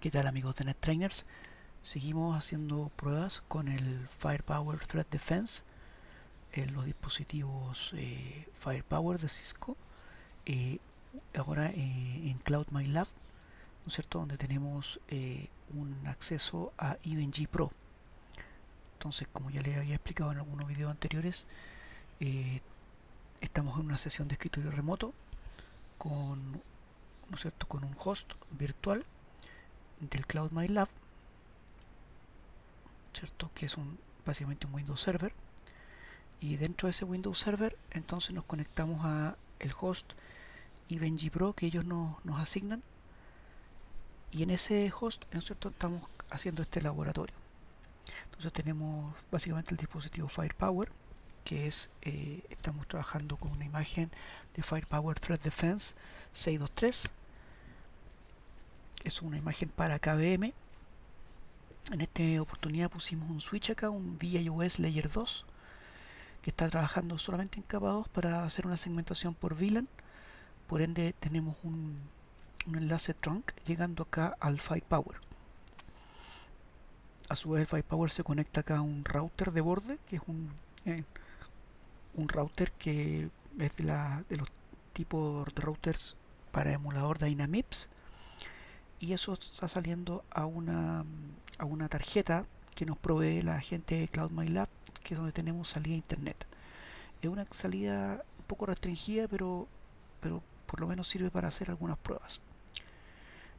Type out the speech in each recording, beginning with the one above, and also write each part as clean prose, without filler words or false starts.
¿Qué tal, amigos de NetTrainers? Seguimos haciendo pruebas con el Firepower Threat Defense en los dispositivos Firepower de Cisco. eh, Ahora en Cloud My Lab, ¿no es cierto? Donde tenemos un acceso a EVE-NG Pro. Entonces, como ya les había explicado en algunos videos anteriores, eh, estamos en una sesión de escritorio remoto con, ¿no es cierto?, con un host virtual del Cloud My Lab, ¿cierto?, que es básicamente un Windows Server. Y dentro de ese Windows Server entonces nos conectamos a el host EVE-NG Pro que ellos nos asignan, y en ese host, ¿no es cierto?, estamos haciendo este laboratorio. Entonces tenemos básicamente el dispositivo Firepower, que es estamos trabajando con una imagen de Firepower Threat Defense 623. Es una imagen para KVM. En esta oportunidad pusimos un switch acá, un VIOS Layer 2, que está trabajando solamente en capa 2 para hacer una segmentación por VLAN. Por ende tenemos un enlace trunk llegando acá al Firepower. A su vez el Firepower se conecta acá a un router de borde, que es un router que es de los tipos de routers para emulador Dynamips, y eso está saliendo a una tarjeta que nos provee la gente de Cloud My Lab, que es donde tenemos salida a internet. Es una salida un poco restringida, pero por lo menos sirve para hacer algunas pruebas.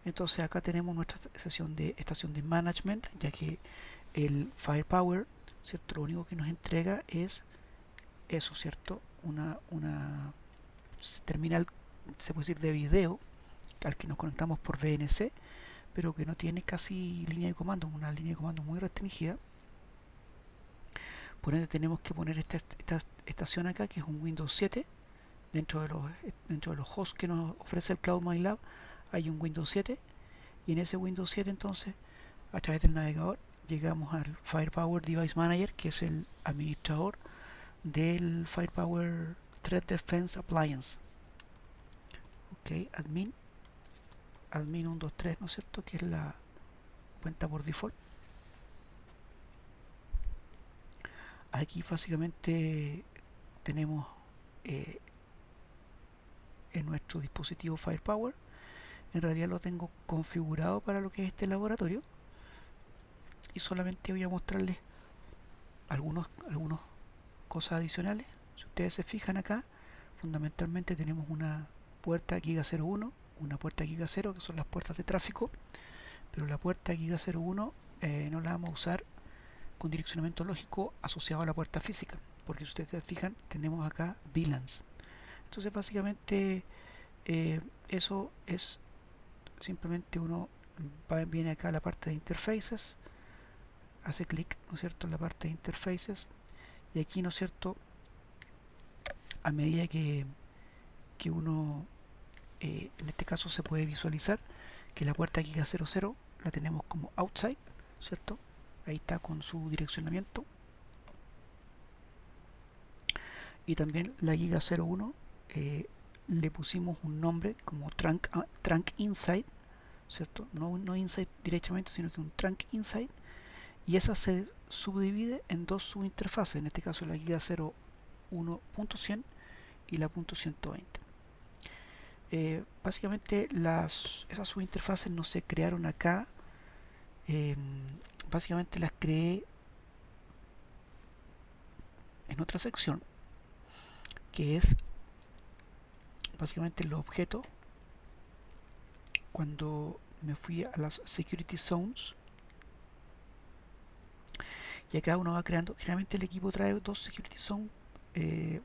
Entonces acá tenemos nuestra estación de management, ya que el Firepower, ¿cierto?, lo único que nos entrega es eso, ¿cierto?, una terminal, se puede decir, de video al que nos conectamos por VNC, pero que no tiene casi línea de comando, una línea de comando muy restringida. Por ende tenemos que poner esta estación acá, que es un Windows 7. Dentro de los hosts que nos ofrece el Cloud My Lab hay un Windows 7, y en ese Windows 7 entonces, a través del navegador, llegamos al Firepower Device Manager, que es el administrador del Firepower Threat Defense Appliance. Ok, admin 123, ¿no es cierto?, que es la cuenta por default. Aquí básicamente tenemos eh, en nuestro dispositivo Firepower. En realidad lo tengo configurado para lo que es este laboratorio, y solamente voy a mostrarles algunas cosas adicionales. Si ustedes se fijan acá, fundamentalmente tenemos una puerta Giga 01, una puerta Giga 0, que son las puertas de tráfico, pero la puerta Giga 01 no la vamos a usar con direccionamiento lógico asociado a la puerta física, porque si ustedes se fijan, tenemos acá VLANs. Entonces básicamente eso es simplemente viene acá a la parte de interfaces, hace clic, ¿no es cierto?, en la parte de interfaces, y aquí, ¿no es cierto?, a medida que uno en este caso se puede visualizar que la puerta Giga 00 la tenemos como outside, ¿cierto? Ahí está con su direccionamiento. Y también la Giga 01 le pusimos un nombre como trunk inside, ¿cierto? No inside directamente, sino que un trunk inside, y esa se subdivide en dos subinterfaces, en este caso la Giga 01.100 y la .120. Básicamente esas subinterfaces no se crearon acá, básicamente las creé en otra sección, que es básicamente los objetos. Cuando me fui a las security zones, y acá uno va creando, generalmente el equipo trae dos security zones,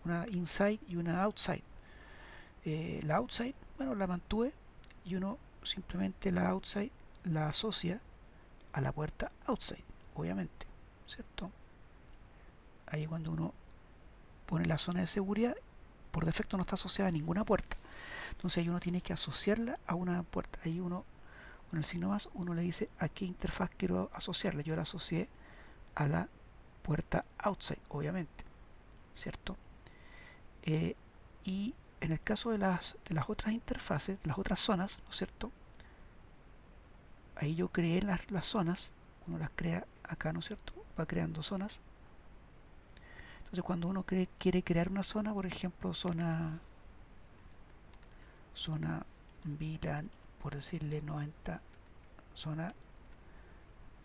una inside y una outside. La outside, bueno, la mantuve, y uno simplemente la outside la asocia a la puerta outside, obviamente, ¿cierto? Ahí cuando uno pone la zona de seguridad, por defecto no está asociada a ninguna puerta, entonces ahí uno tiene que asociarla a una puerta. Ahí uno, con el signo más, uno le dice a qué interfaz quiero asociarla. Yo la asocié a la puerta outside, obviamente, ¿cierto? Y en el caso de las otras interfaces, las otras zonas, ¿no es cierto?, ahí yo creé las zonas. Uno las crea acá, ¿no es cierto? Va creando zonas. Entonces cuando uno quiere crear una zona, por ejemplo, zona VLAN, por decirle 90, zona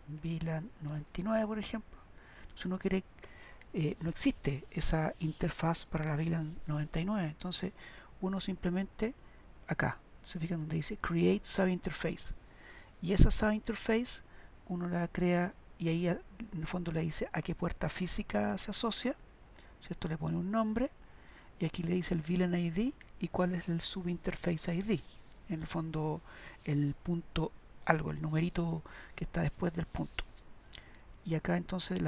VLAN 99, por ejemplo. Entonces uno quiere, no existe esa interfaz para la VLAN 99, entonces uno simplemente acá, se fijan donde dice Create Subinterface, y esa subinterface uno la crea y ahí en el fondo le dice a qué puerta física se asocia, ¿cierto? Le pone un nombre y aquí le dice el VLAN ID y cuál es el subinterface ID, en el fondo el punto algo, el numerito que está después del punto, y acá entonces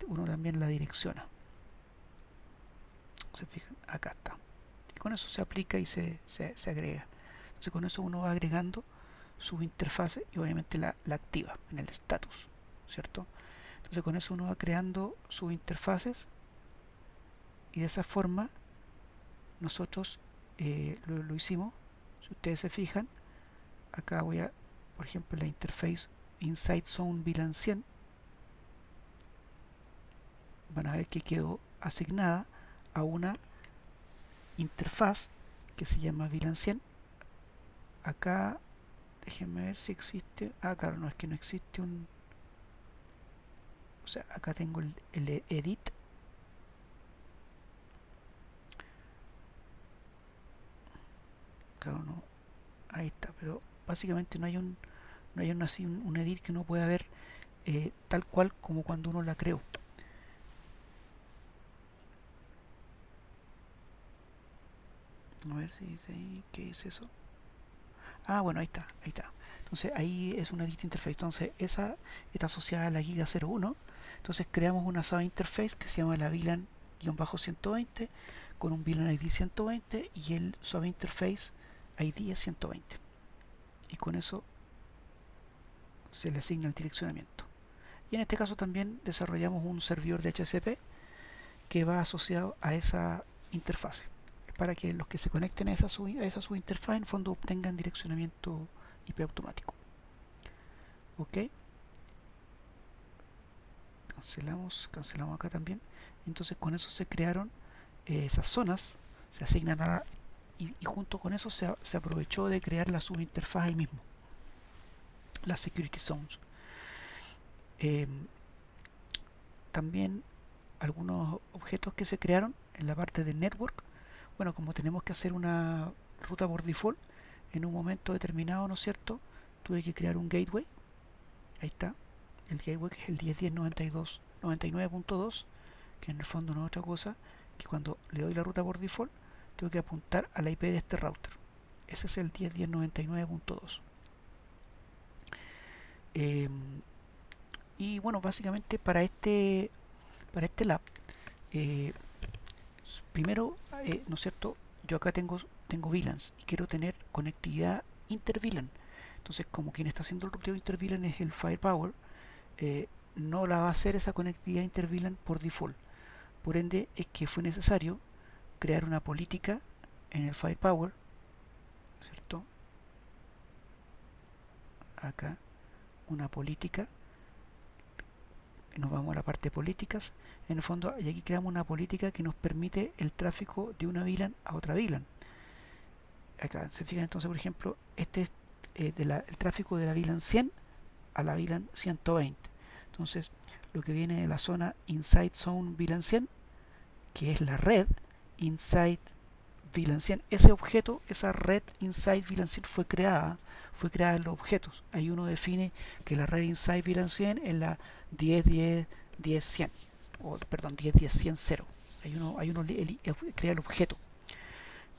uno también la direcciona, se fijan, acá está, y con eso se aplica y se agrega. Entonces con eso uno va agregando su interfase y obviamente la activa en el status, ¿cierto? Entonces con eso uno va creando sus interfaces y de esa forma nosotros lo hicimos. Si ustedes se fijan, acá voy a, por ejemplo, la interface Inside Zone VLAN 100, van a ver que quedó asignada a una interfaz que se llama VLAN 100. Acá déjenme ver si existe. Ah, claro, no, es que no existe un... O sea, acá tengo el edit. Claro, no. Ahí está, pero básicamente no hay así un edit que uno pueda ver tal cual como cuando uno la creó. A ver si dice ahí, ¿qué es eso? Ah, bueno, ahí está, ahí está. Entonces ahí es una edit interface. Entonces esa está asociada a la Giga 01. Entonces creamos una subinterface que se llama la VLAN-120 con un VLAN ID 120 y el subinterface ID es 120. Y con eso se le asigna el direccionamiento. Y en este caso también desarrollamos un servidor de DHCP que va asociado a esa interfase, para que los que se conecten a esa subinterfaz en fondo obtengan direccionamiento IP automático. Ok, cancelamos acá también. Entonces con eso se crearon esas zonas, se asignan y junto con eso se aprovechó de crear la subinterfaz ahí mismo, las security zones. También algunos objetos que se crearon en la parte de network. Bueno, como tenemos que hacer una ruta por default en un momento determinado, ¿no es cierto? Tuve que crear un gateway. Ahí está, el gateway, que es el 10.10.99.2, que en el fondo no es otra cosa que cuando le doy la ruta por default tengo que apuntar a la IP de este router. Ese es el 10.10.99.2. Y bueno, básicamente para este lab, primero, ¿no es cierto? Yo acá tengo VLANs y quiero tener conectividad inter-VLAN. Entonces, como quien está haciendo el ruteo inter-VLAN es el Firepower, no la va a hacer esa conectividad inter-VLAN por default. Por ende, es que fue necesario crear una política en el Firepower, ¿cierto? Acá, una política. Nos vamos a la parte de políticas. En el fondo, y aquí creamos una política que nos permite el tráfico de una VLAN a otra VLAN. Acá se fijan entonces, por ejemplo, este es el tráfico de la VLAN 100 a la VLAN 120. Entonces, lo que viene de la zona Inside Zone VLAN 100, que es la red Inside VLAN 100, ese objeto, esa red Inside VLAN 100 fue creada en los objetos. Ahí uno define que la red Inside VLAN 100 es la 10.10.10.100, o perdón, 10.10.100.0. Ahí uno crea el objeto.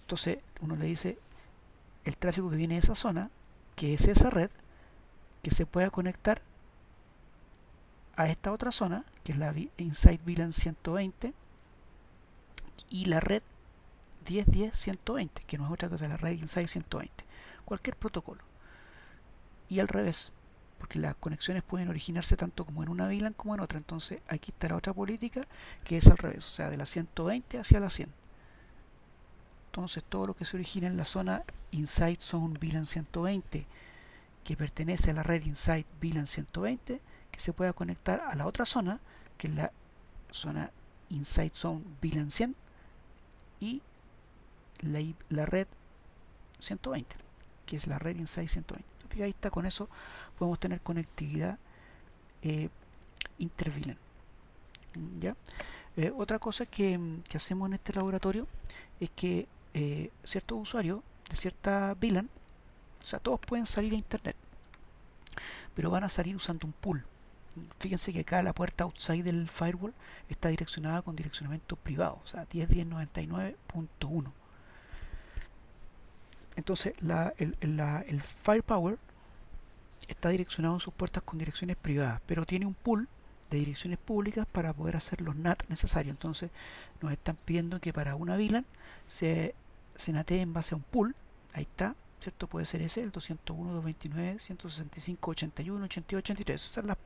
Entonces uno le dice el tráfico que viene de esa zona, que es esa red, que se pueda conectar a esta otra zona, que es la Inside VLAN 120, y la red 10.10.120, que no es otra cosa, la red Inside 120. Cualquier protocolo. Y al revés, porque las conexiones pueden originarse tanto como en una VLAN como en otra. Entonces aquí está la otra política, que es al revés, o sea, de la 120 hacia la 100. Entonces todo lo que se origina en la zona Inside Zone VLAN 120 que pertenece a la red Inside VLAN 120 que se pueda conectar a la otra zona, que es la zona Inside Zone VLAN 100 y la red 120, que es la red Inside 120. Entonces, ahí está, con eso podemos tener conectividad inter-VLAN. ¿Ya? Otra cosa que hacemos en este laboratorio es que ciertos usuarios de cierta VLAN, o sea, todos pueden salir a internet, pero van a salir usando un pool. Fíjense que acá la puerta outside del firewall está direccionada con direccionamiento privado, o sea, 10.10.99.1. Entonces el Firepower está direccionado en sus puertas con direcciones privadas, pero tiene un pool de direcciones públicas para poder hacer los NAT necesarios. Entonces nos están pidiendo que para una VLAN se NATee en base a un pool. Ahí está, ¿cierto? Puede ser ese, el 201.229.165.81.82.83. Esas son las,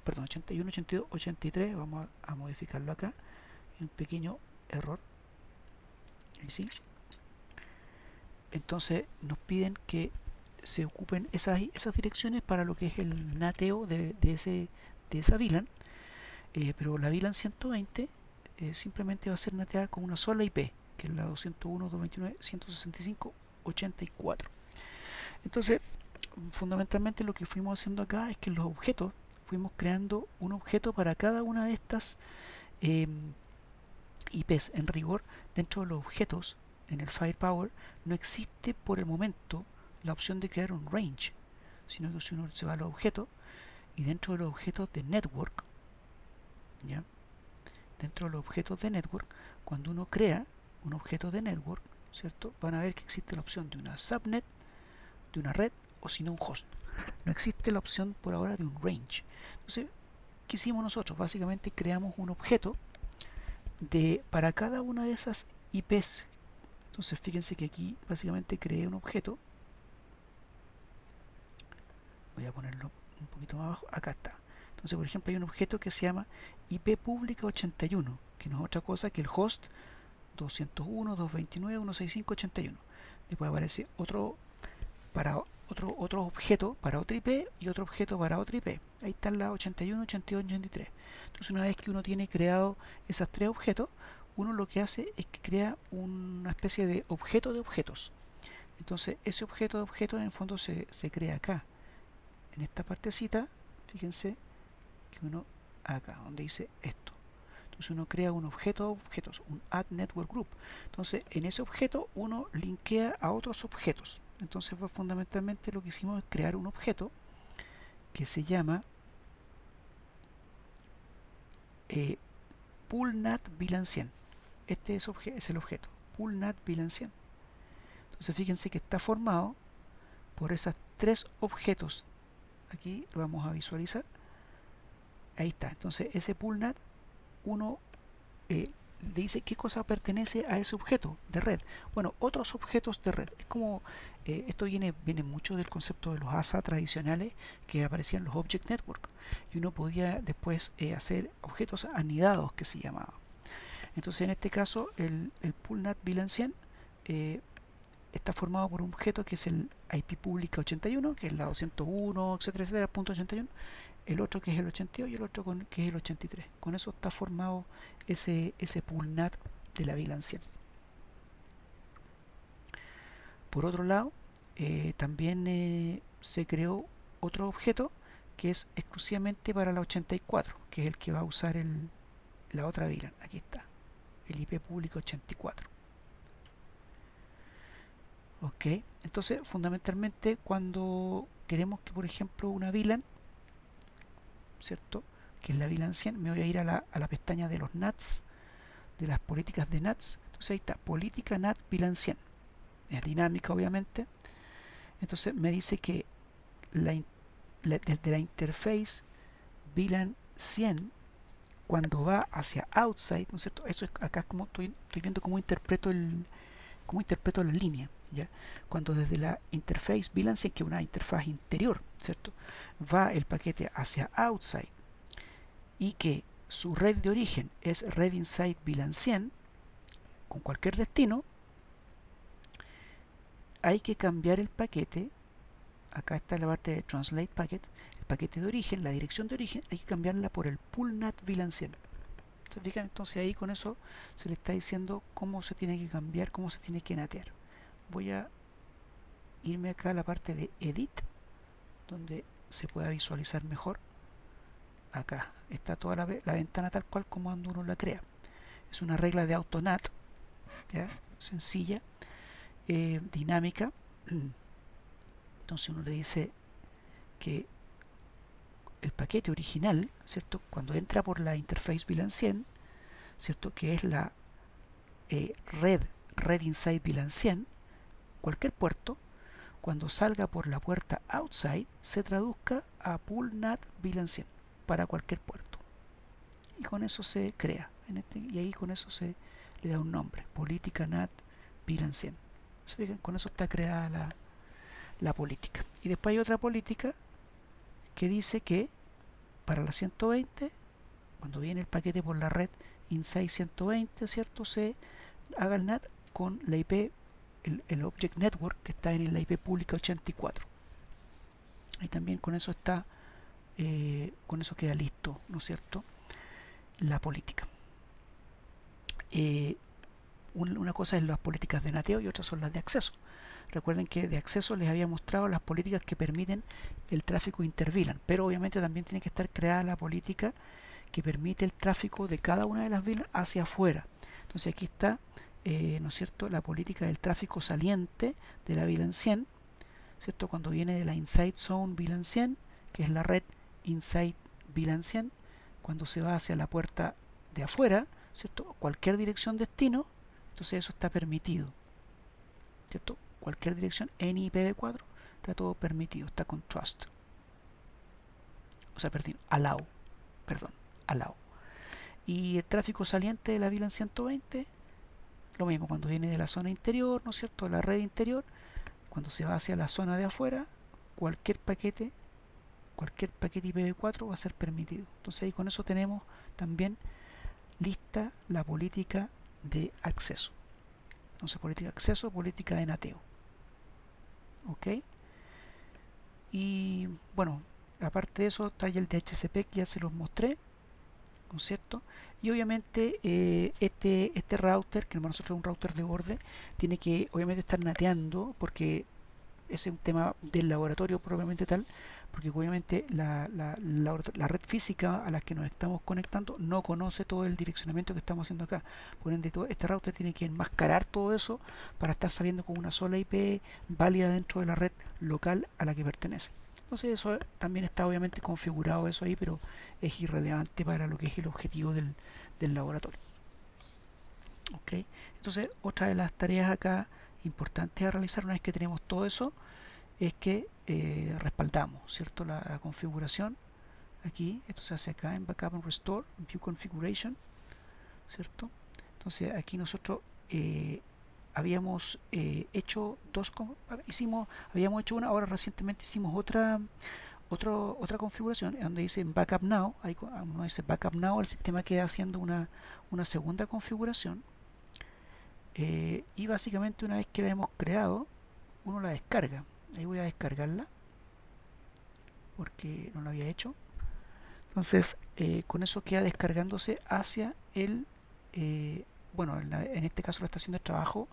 perdón, 81, 82, 83. Vamos a modificarlo acá. Un pequeño error. Ahí sí. Entonces nos piden que se ocupen esas direcciones para lo que es el nateo de esa VLAN, pero la VLAN 120 simplemente va a ser nateada con una sola IP, que es la 201.229.165.84. Entonces, fundamentalmente lo que fuimos haciendo acá es que los objetos, fuimos creando un objeto para cada una de estas IPs. En rigor, dentro de los objetos, en el Firepower, no existe por el momento la opción de crear un range, sino que si uno se va a los objetos, y dentro de los objetos de network, ¿ya? Dentro de los objetos de network, cuando uno crea un objeto de network, ¿cierto? Van a ver que existe la opción de una subnet, de una red, o si no un host. No existe la opción por ahora de un range. Entonces, ¿qué hicimos nosotros? Básicamente creamos un objeto para cada una de esas IPs. Entonces fíjense que aquí básicamente creé un objeto. Voy a ponerlo un poquito más abajo. Acá está. Entonces, por ejemplo, hay un objeto que se llama IP pública 81, que no es otra cosa que el host 201.229.165.81. Después aparece otro objeto para otra IP y otro objeto para otra IP. Ahí están las 81, 82, 83. Entonces, una vez que uno tiene creado esas tres objetos, uno lo que hace es que crea una especie de objeto de objetos. Entonces, ese objeto de objetos en el fondo se crea acá, en esta partecita. Fíjense que uno acá, donde dice esto. Entonces uno crea un objeto de objetos, un Add Network Group. Entonces en ese objeto uno linkea a otros objetos. Entonces fue fundamentalmente lo que hicimos es crear un objeto que se llama PoolNAT VLAN 100. Este es el objeto, PoolNAT VLAN 100. Entonces fíjense que está formado por esos tres objetos. Aquí lo vamos a visualizar. Ahí está. Entonces ese PoolNAT, uno dice qué cosa pertenece a ese objeto de red. Bueno, otros objetos de red. Es como, esto viene mucho del concepto de los ASA tradicionales que aparecían en los Object Network. Y uno podía después hacer objetos anidados, que se llamaba. Entonces en este caso el PoolNAT VLAN 100 está formado por un objeto que es el IP pública 81, que es la 201, etcétera, etcétera, punto 81, el otro que es el 82 y el otro que es el 83. Con eso está formado ese PoolNAT de la VLAN 100. Por otro lado, también se creó otro objeto que es exclusivamente para la 84, que es el que va a usar la otra VLAN. Aquí está, el IP público 84. Ok, entonces fundamentalmente cuando queremos que, por ejemplo, una VLAN, ¿cierto?, que es la VLAN 100, me voy a ir a la pestaña de los NATs, de las políticas de NATs. Entonces ahí está, política NAT VLAN 100. Es dinámica, obviamente. Entonces me dice que desde la interface VLAN 100, cuando va hacia outside, ¿no es cierto? Eso es acá, como estoy viendo cómo interpreto la línea, ¿ya? Cuando desde la interface VLAN 100, que es una interfaz interior, ¿cierto?, va el paquete hacia outside y que su red de origen es red inside VLAN 100 con cualquier destino, hay que cambiar el paquete acá está la parte de Translate Packet, el paquete de origen, la dirección de origen, hay que cambiarla por el poolNAT VLAN 100. ¿Se fijan? Entonces ahí con eso se le está diciendo cómo se tiene que cambiar, cómo se tiene que natear. Voy a irme acá a la parte de Edit, donde se pueda visualizar mejor. Acá está toda la ventana tal cual como cuando uno la crea. Es una regla de AutoNAT, ¿ya? Sencilla, dinámica. Entonces uno le dice que el paquete original, ¿cierto? Cuando entra por la interface VLAN 100, ¿cierto? Que es la red inside VLAN 100, cualquier puerto, cuando salga por la puerta outside, se traduzca a poolNAT VLAN 100 para cualquier puerto. Y con eso se crea. Y ahí con eso se le da un nombre. Política NAT VLAN 100. ¿Se fijan? Con eso está creada la política. Y después hay otra política que dice que para la 120, cuando viene el paquete por la red inside 120, ¿cierto? Se haga el NAT con la IP, el Object Network que está en la IP pública 84. Y también con eso está, con eso queda listo, ¿no es cierto? La política. Una cosa es las políticas de nateo y otras son las de acceso. Recuerden que de acceso les había mostrado las políticas que permiten el tráfico interVLAN, pero obviamente también tiene que estar creada la política que permite el tráfico de cada una de las VLAN hacia afuera. Entonces aquí está, ¿no es cierto?, la política del tráfico saliente de la VLAN 100, ¿cierto?, cuando viene de la Inside Zone VLAN 100, que es la red Inside VLAN 100, cuando se va hacia la puerta de afuera, ¿cierto?, cualquier dirección destino, entonces eso está permitido, ¿cierto? Cualquier dirección en IPv4 está todo permitido, está con trust. O sea, allow. Y el tráfico saliente de la VLAN 120, lo mismo, cuando viene de la zona interior, ¿no es cierto?, de la red interior, cuando se va hacia la zona de afuera, cualquier paquete IPv4 va a ser permitido. Entonces ahí con eso tenemos también lista la política de acceso. Entonces política de acceso, política de nateo. ¿Ok? Y bueno, aparte de eso está ya el DHCP que ya se los mostré, ¿no es cierto? Y obviamente este router, que para nosotros es un router de borde, tiene que obviamente estar nateando, porque ese es un tema del laboratorio propiamente tal, porque obviamente la red física a la que nos estamos conectando no conoce todo el direccionamiento que estamos haciendo acá. Por ende, este router tiene que enmascarar todo eso para estar saliendo con una sola IP válida dentro de la red local a la que pertenece. Entonces eso también está obviamente configurado eso ahí, pero es irrelevante para lo que es el objetivo del laboratorio. ¿Ok? Entonces otra de las tareas acá importantes a realizar una vez que tenemos todo eso es que respaldamos, ¿cierto?, la configuración. Aquí, esto se hace acá en Backup and Restore, View Configuration, ¿cierto? Entonces aquí nosotros habíamos hecho habíamos hecho una, ahora recientemente hicimos otra configuración donde dice Backup Now, ahí uno dice Backup Now, el sistema queda haciendo una segunda configuración, y básicamente una vez que la hemos creado, uno la descarga. Ahí voy a descargarla porque no lo había hecho. Entonces con eso queda descargándose hacia el bueno, en este caso la estación de trabajo,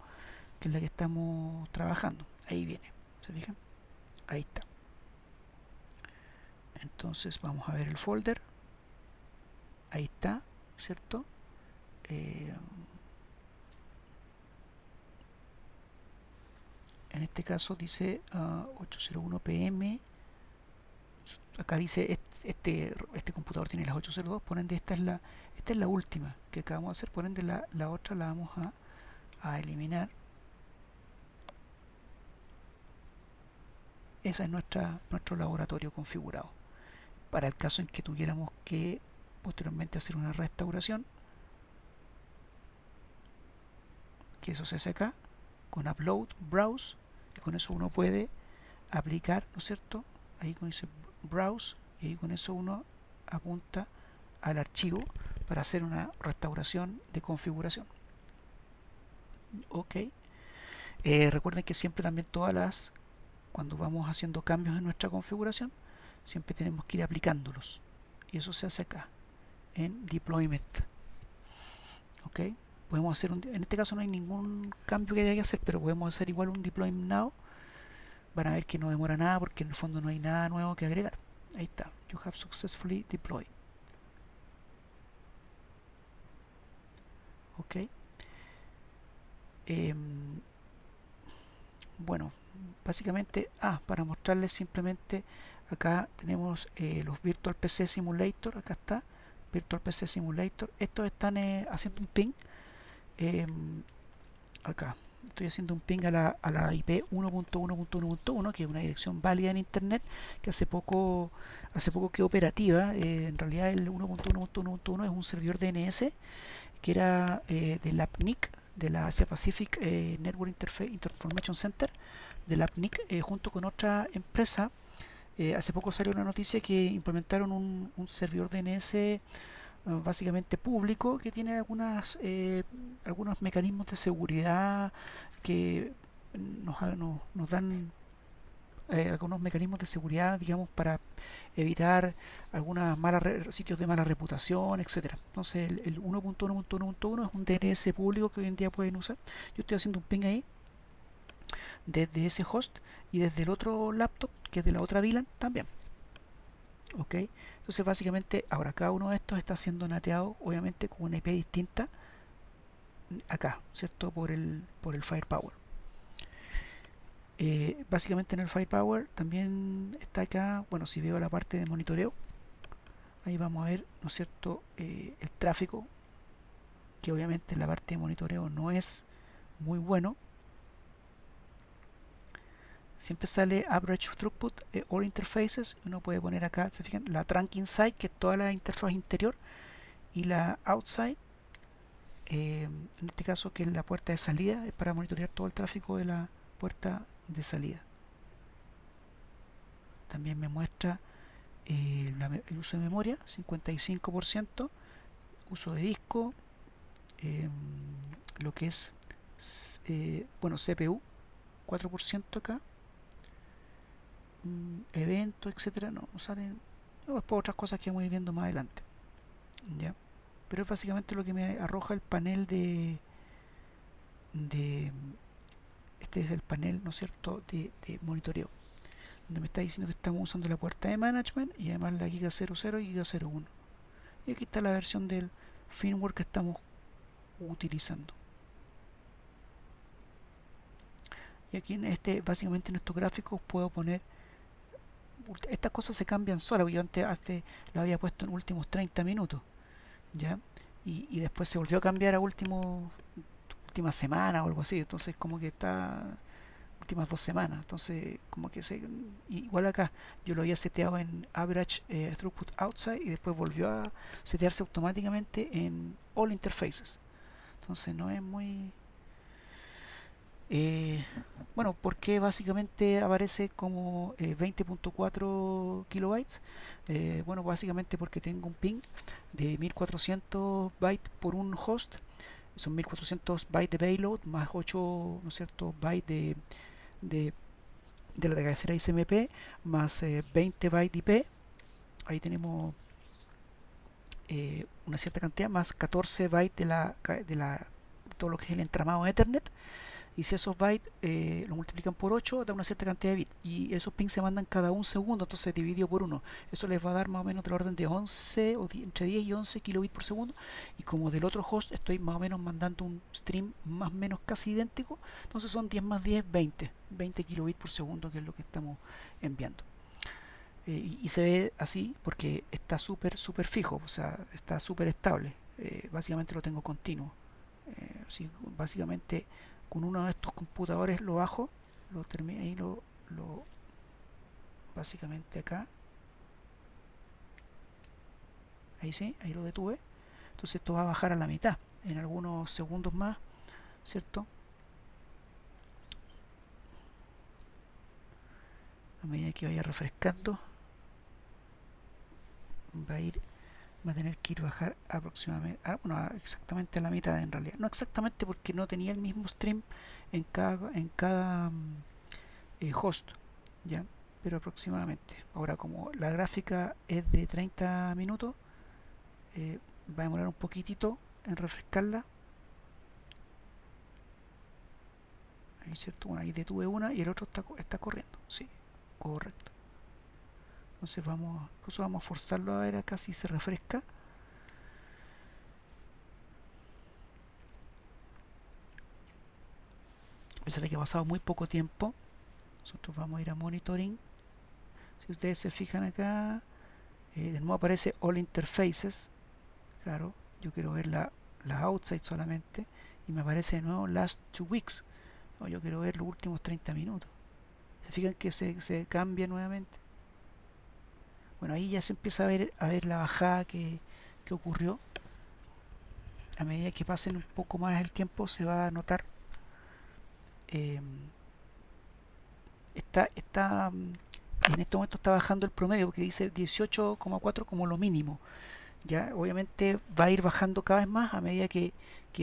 que es la que estamos trabajando. Ahí viene, ¿se fijan? Ahí está. Entonces vamos a ver el folder. Ahí está, ¿cierto? En este caso dice 801 pm. Acá dice este computador tiene las 802, por ende esta es la última que acabamos de hacer, por ende la otra la vamos a eliminar. Ese es nuestro laboratorio configurado. Para el caso en que tuviéramos que posteriormente hacer una restauración, que eso se hace acá con Upload, Browse, y con eso uno puede aplicar, ¿no es cierto? Ahí con ese Browse, y ahí con eso uno apunta al archivo para hacer una restauración de configuración. Ok. Recuerden que siempre también todas las cuando vamos haciendo cambios en nuestra configuración, siempre tenemos que ir aplicándolos. Y eso se hace acá, en Deployment. ¿Ok? Podemos hacer en este caso no hay ningún cambio que haya que hacer, pero podemos hacer igual un Deployment Now. Van a ver que no demora nada porque en el fondo no hay nada nuevo que agregar. Ahí está. You have successfully deployed. Ok. Bueno, básicamente, para mostrarles simplemente, acá tenemos los Virtual PC Simulator, acá está, Virtual PC Simulator. Estos están haciendo un ping, acá, estoy haciendo un ping a la IP 1.1.1.1, que es una dirección válida en internet, que hace poco quedó operativa. En realidad el 1.1.1.1 es un servidor DNS que era de la APNIC, de la Asia Pacific Network Information Center, de la APNIC, junto con otra empresa. Hace poco salió una noticia que implementaron un servidor DNS básicamente público, que tiene algunos mecanismos de seguridad que nos dan algunos mecanismos de seguridad, digamos, para evitar algunas sitios de mala reputación, etcétera. Entonces el 1.1.1.1 es un DNS público que hoy en día pueden usar. Yo estoy haciendo un ping ahí desde ese host y desde el otro laptop, que es de la otra VLAN también. Ok, entonces básicamente ahora cada uno de estos está siendo nateado obviamente con una IP distinta acá, ¿cierto? Por el Firepower. Básicamente en el Firepower también está acá, bueno, si veo la parte de monitoreo, ahí vamos a ver, ¿no es cierto?, el tráfico, que obviamente en la parte de monitoreo no es muy bueno. Siempre sale Average Throughput All Interfaces. Uno puede poner acá, ¿se fijan? La Trunk Inside, que es toda la interfaz interior, y la Outside, en este caso que es la puerta de salida, es para monitorear todo el tráfico de la puerta de salida. También me muestra el uso de memoria, 55%, uso de disco, lo que es bueno, CPU, 4% acá, eventos, etcétera, no salen. Después otras cosas que vamos a ir viendo más adelante, ¿ya? Pero es básicamente lo que me arroja el panel de este es el panel, ¿no es cierto?, de monitoreo, donde me está diciendo que estamos usando la puerta de management y además la Giga 00 y Giga 01. Y aquí está la versión del firmware que estamos utilizando. Y aquí básicamente en estos gráficos puedo poner, estas cosas se cambian solas. Yo antes lo había puesto en últimos 30 minutos, ¿ya? Y después se volvió a cambiar a última semana o algo así. Entonces como que está últimas 2 semanas. Entonces como que igual acá yo lo había seteado en Average Throughput Outside y después volvió a setearse automáticamente en All Interfaces. Entonces no es muy... bueno, porque básicamente aparece como 20.4 kilobytes. Bueno, básicamente porque tengo un ping de 1400 bytes por un host. Son 1400 bytes de payload más 8, ¿no es cierto?, bytes de la cabecera ICMP más 20 bytes de IP. Ahí tenemos una cierta cantidad más 14 bytes de todo lo que es el entramado Ethernet. Y si esos bytes lo multiplican por 8, da una cierta cantidad de bits. Y esos pings se mandan cada un segundo, entonces dividido por 1. Eso les va a dar más o menos del orden de 11, o entre 10 y 11 kilobits por segundo. Y como del otro host estoy más o menos mandando un stream más o menos casi idéntico, entonces son 10 más 10, 20 kilobits por segundo, que es lo que estamos enviando. Y se ve así porque está súper fijo, o sea, está súper estable. Básicamente lo tengo continuo. Así, básicamente con uno de estos computadores lo bajo, lo termino ahí, básicamente acá, ahí sí, ahí lo detuve. Entonces esto va a bajar a la mitad en algunos segundos más, ¿cierto? A medida que vaya refrescando va a tener que ir bajar aproximadamente, bueno, exactamente a la mitad en realidad. No exactamente, porque no tenía el mismo stream en cada host. ya, pero aproximadamente. Ahora, como la gráfica es de 30 minutos, va a demorar un poquitito en refrescarla. Ahí, ¿cierto? Bueno, ahí detuve una y el otro está corriendo. Sí, correcto. Entonces incluso vamos a forzarlo a ver acá si se refresca. A pesar de que ha pasado muy poco tiempo, nosotros vamos a ir a monitoring. Si ustedes se fijan acá, de nuevo aparece all interfaces. Claro, yo quiero ver la outside solamente y me aparece de nuevo last 2 weeks. No, yo quiero ver los últimos 30 minutos. ¿Se fijan que se cambia nuevamente? Bueno, ahí ya se empieza a ver la bajada que ocurrió. A medida que pasen un poco más el tiempo se va a notar. eh, en este momento está bajando el promedio porque dice 18,4 como lo mínimo. Ya obviamente va a ir bajando cada vez más a medida que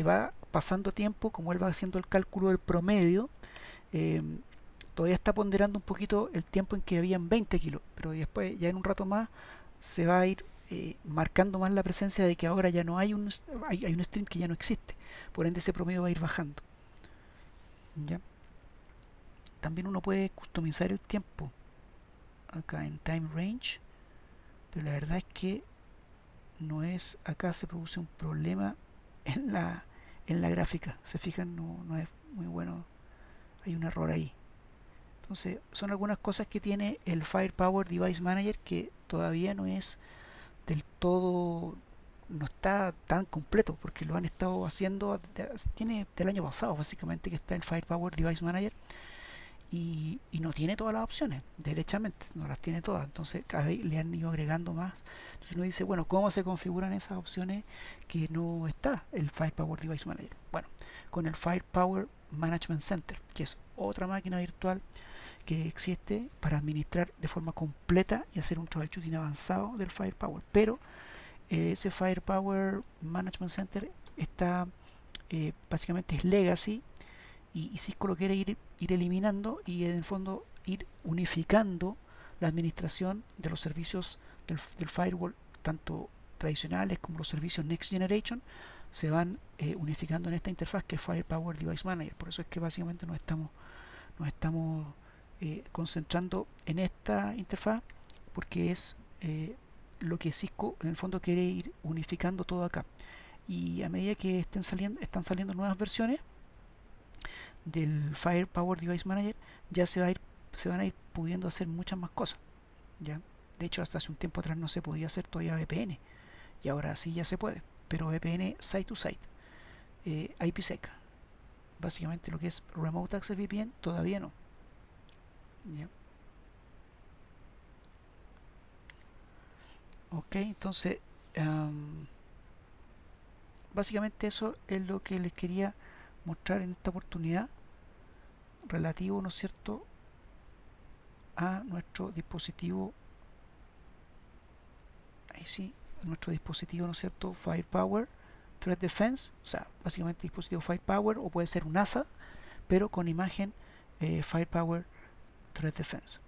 va pasando tiempo, como él va haciendo el cálculo del promedio. eh, Todavía está ponderando un poquito el tiempo en que habían 20 kilos, pero después ya en un rato más se va a ir marcando más la presencia de que ahora ya no hay hay un stream que ya no existe, por ende ese promedio va a ir bajando. ¿Ya? También uno puede customizar el tiempo acá en time range, pero la verdad es que no es, acá se produce un problema en la gráfica, se fijan, no es muy bueno, hay un error ahí. Entonces son algunas cosas que tiene el Firepower Device Manager que todavía no es del todo, no está tan completo porque lo han estado haciendo, tiene del año pasado básicamente que está el Firepower Device Manager y no tiene todas las opciones, derechamente, no las tiene todas, entonces cada vez le han ido agregando más. Entonces uno dice, bueno, ¿cómo se configuran esas opciones que no está el Firepower Device Manager? Bueno, con el Firepower Management Center, que es otra máquina virtual que existe para administrar de forma completa y hacer un troubleshooting avanzado del Firepower, pero ese Firepower Management Center está básicamente es legacy y Cisco lo quiere ir eliminando y en el fondo ir unificando la administración de los servicios del firewall, tanto tradicionales como los servicios Next Generation, se van unificando en esta interfaz que es Firepower Device Manager. Por eso es que básicamente nos estamos concentrando en esta interfaz porque es lo que Cisco en el fondo quiere ir unificando todo acá. Y a medida que están saliendo nuevas versiones del Firepower Device Manager, ya se van a ir pudiendo hacer muchas más cosas. ¿Ya? De hecho, hasta hace un tiempo atrás no se podía hacer todavía VPN y ahora sí ya se puede, pero VPN site to site, IPsec, básicamente lo que es Remote Access VPN todavía no. ¿Ya? Ok, entonces básicamente eso es lo que les quería mostrar en esta oportunidad relativo, ¿no es cierto?, a nuestro dispositivo, ahí sí, nuestro dispositivo, ¿no es cierto?, Firepower Threat Defense, o sea, básicamente dispositivo Firepower o puede ser un ASA, pero con imagen Firepower Threat Defense.